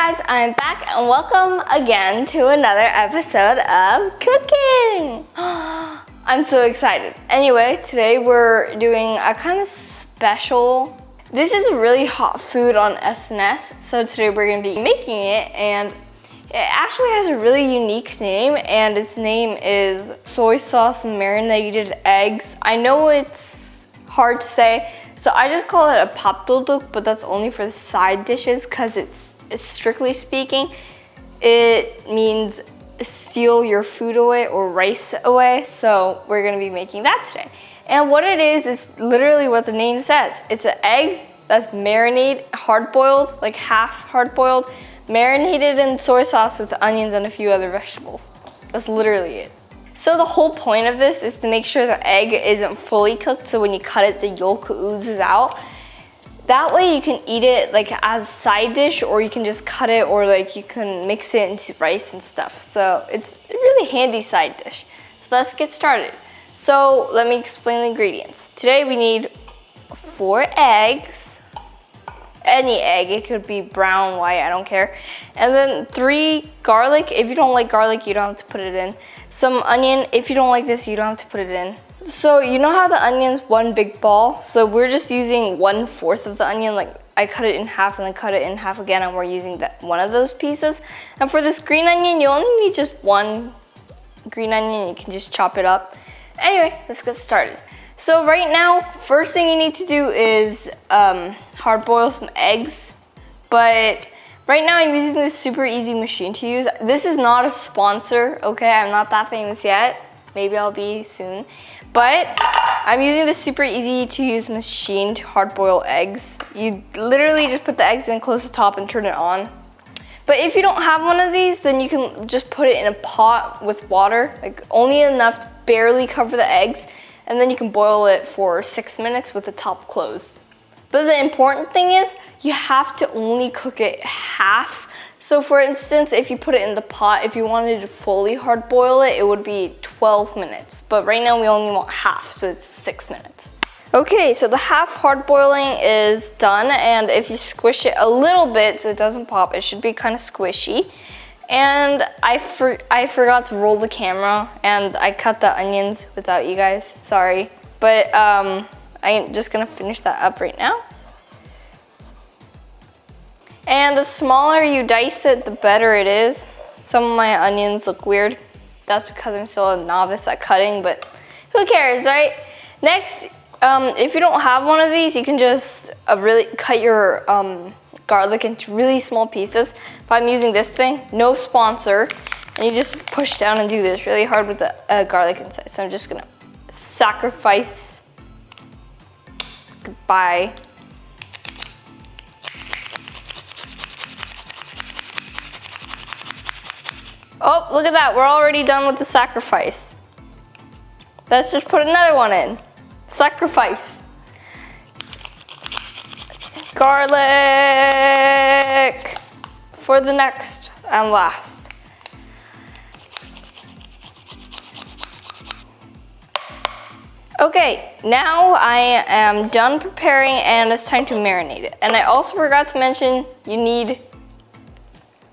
guys, I'm back and welcome again to another episode of cooking. I'm so excited. Anyway, today we're doing a kind of special. This is a really hot food on SNS, so today we're going to be making it, and it actually has a really unique name, and its name is Soy Sauce Marinated Eggs. I know it's hard to say, so I just call it a papdoduk, but that's only for the side dishes because it's strictly speaking, it means steal your food away or rice away. So we're gonna be making that today. And what it is literally what the name says. It's an egg that's marinated, hard-boiled, like half hard-boiled, marinated in soy sauce with onions and a few other vegetables. That's literally it. So the whole point of this is to make sure the egg isn't fully cooked, so when you cut it, the yolk oozes out. That way you can eat it like as a side dish, or you can just cut it, or like you can mix it into rice and stuff. So it's a really handy side dish. So let's get started. So let me explain the ingredients. Today we need 4 eggs. Any egg, it could be brown, white, I don't care. And then 3 garlic. If you don't like garlic, you don't have to put it in. Some onion. If you don't like this, you don't have to put it in. So you know how the onion's one big ball? So we're just using 1/4 of the onion. Like I cut it in half and then cut it in half again, and we're using one of those pieces. And for this green onion, you only need just 1 green onion. You can just chop it up. Anyway, let's get started. So right now, first thing you need to do is hard boil some eggs. But right now I'm using this super easy machine to use. This is not a sponsor, okay? I'm not that famous yet. Maybe I'll be soon. But I'm using this super easy to use machine to hard boil eggs. You literally just put the eggs in, close the top, and turn it on. But if you don't have one of these, then you can just put it in a pot with water, like only enough to barely cover the eggs, and then you can boil it for 6 minutes with the top closed. But the important thing is you have to only cook it half. So for instance, if you put it in the pot, if you wanted to fully hard boil it, it would be 12 minutes. But right now we only want half, so it's 6 minutes. Okay, so the half hard boiling is done, and if you squish it a little bit so it doesn't pop, it should be kind of squishy. And I forgot to roll the camera, and I cut the onions without you guys, sorry. But I'm just gonna finish that up right now. And the smaller you dice it, the better it is. Some of my onions look weird. That's because I'm still a novice at cutting, but who cares, right? Next, if you don't have one of these, you can just really cut your garlic into really small pieces. If I'm using this thing, no sponsor, and you just push down and do this really hard with the garlic inside. So I'm just gonna sacrifice. Goodbye. Oh, look at that, we're already done with the sacrifice. Let's just put another one in. Sacrifice. Garlic for the next and last. Okay, now I am done preparing and it's time to marinate it. And I also forgot to mention you need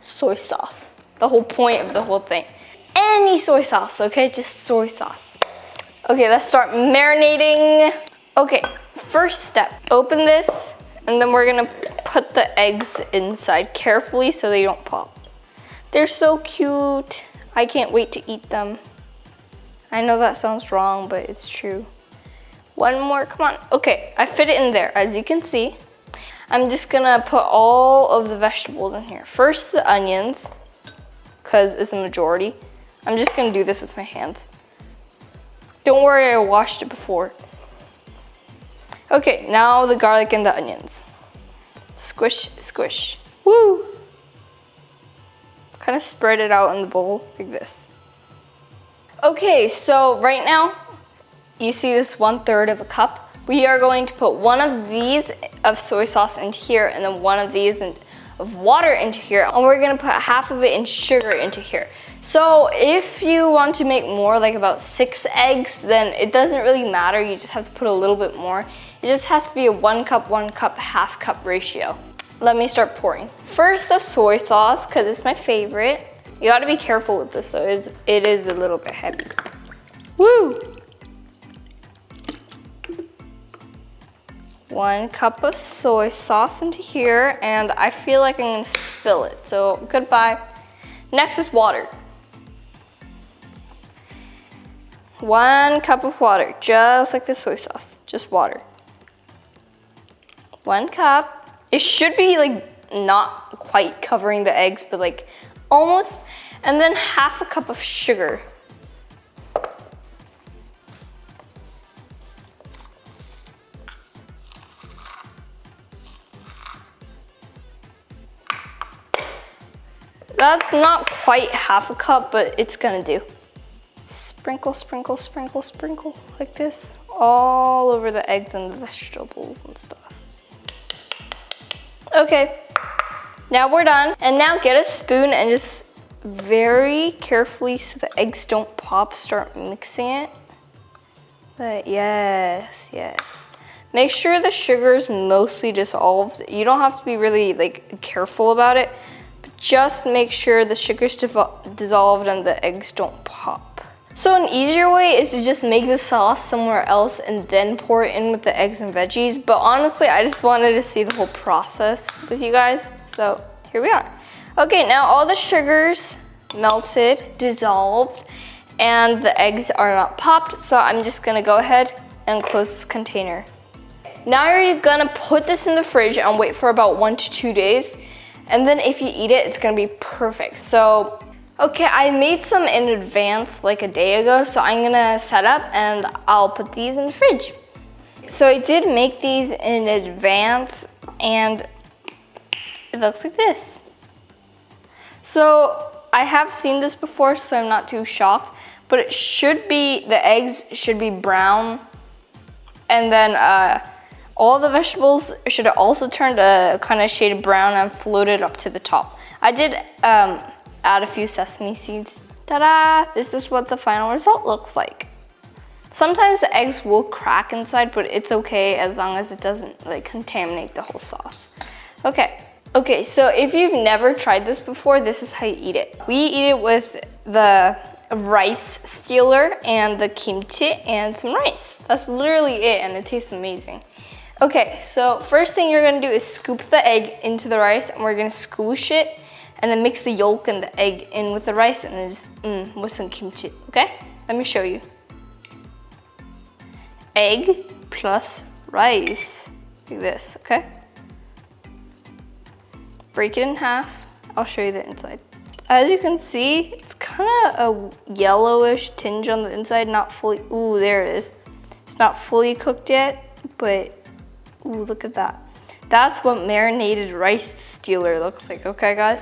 soy sauce. The whole point of the whole thing. Any soy sauce, okay? Just soy sauce. Okay, let's start marinating. Okay, first step, open this, and then we're gonna put the eggs inside carefully so they don't pop. They're so cute. I can't wait to eat them. I know that sounds wrong, but it's true. One more, come on. Okay, I fit it in there, as you can see. I'm just gonna put all of the vegetables in here. First, the onions, because it's the majority. I'm just gonna do this with my hands. Don't worry, I washed it before. Okay, now the garlic and the onions. Squish, squish. Woo! Kind of spread it out in the bowl like this. Okay, so right now, you see this 1/3 of a cup. We are going to put one of these of soy sauce into here, and then one of these of water into here, and we're gonna put half of it in sugar into here. So if you want to make more, like about 6 eggs, then it doesn't really matter. You just have to put a little bit more. It just has to be a 1 cup, 1 cup, half cup ratio. let me start pouring. First, the soy sauce, because it's my favorite. You gotta be careful with this though, it is a little bit heavy. Woo! 1 cup of soy sauce into here, and I feel like I'm gonna spill it, so goodbye. Next is water. 1 cup of water, just like the soy sauce, just water. 1 cup. It should be like not quite covering the eggs, but like almost. And then 1/2 cup of sugar. That's not quite 1/2 cup, but it's gonna do. Sprinkle, sprinkle, sprinkle, sprinkle, like this, all over the eggs and the vegetables and stuff. Okay, now we're done. And now get a spoon and just very carefully, so the eggs don't pop, start mixing it. But yes, yes. Make sure the sugar is mostly dissolved. You don't have to be really like careful about it, but just make sure the sugar's dissolved and the eggs don't pop. So an easier way is to just make the sauce somewhere else and then pour it in with the eggs and veggies. But honestly, I just wanted to see the whole process with you guys. So here we are. Okay, now all the sugars melted, dissolved, and the eggs are not popped. So I'm just gonna go ahead and close this container. Now you're gonna put this in the fridge and wait for about 1 to 2 days. And then if you eat it, it's gonna be perfect. So, okay, I made some in advance like a day ago, so I'm gonna set up and I'll put these in the fridge. So I did make these in advance and it looks like this. So I have seen this before, so I'm not too shocked, but it should be, the eggs should be brown, and then all the vegetables should also turn a kind of shade of brown and floated up to the top. I did add a few sesame seeds. Ta-da! This is what the final result looks like. Sometimes the eggs will crack inside, but it's okay as long as it doesn't like contaminate the whole sauce. Okay, so if you've never tried this before, this is how you eat it. We eat it with the rice stealer and the kimchi and some rice. That's literally it, and it tastes amazing. Okay, so first thing you're gonna do is scoop the egg into the rice, and we're gonna squish it and then mix the yolk and the egg in with the rice, and then just with some kimchi, okay? Let me show you. Egg plus rice, like this, okay? Break it in half. I'll show you the inside. As you can see, it's kind of a yellowish tinge on the inside, not fully, ooh, there it is. It's not fully cooked yet, but ooh, look at that. That's what marinated rice stealer looks like, okay guys?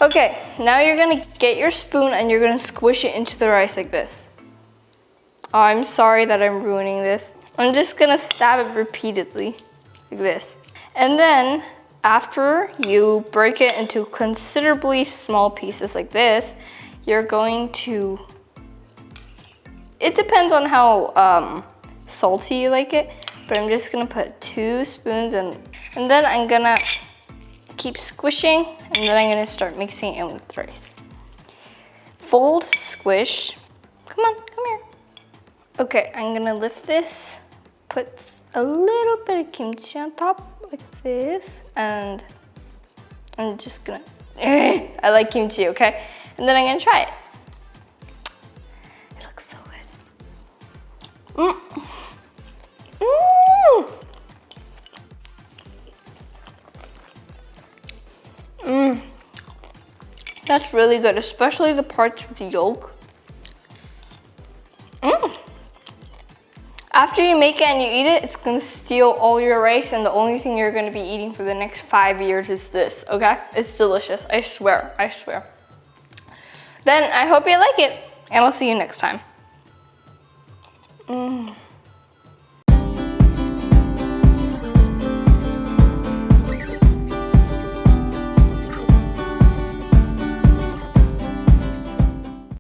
Okay, now you're gonna get your spoon and you're gonna squish it into the rice like this. Oh, I'm sorry that I'm ruining this. I'm just gonna stab it repeatedly, like this. And then, after you break it into considerably small pieces like this, you're going to, it depends on how salty you like it, but I'm just gonna put 2 spoons and then I'm gonna keep squishing, and then I'm gonna start mixing it in with the rice. Fold, squish, come on, come here. Okay, I'm gonna lift this, put a little bit of kimchi on top, like this, and I'm just gonna, I like kimchi, okay? And then I'm gonna try it. It looks so good. That's really good, especially the parts with the yolk. After you make it and you eat it, it's gonna steal all your rice, and the only thing you're gonna be eating for the next 5 years is this, okay? It's delicious, I swear, I swear. Then I hope you like it, and I'll see you next time.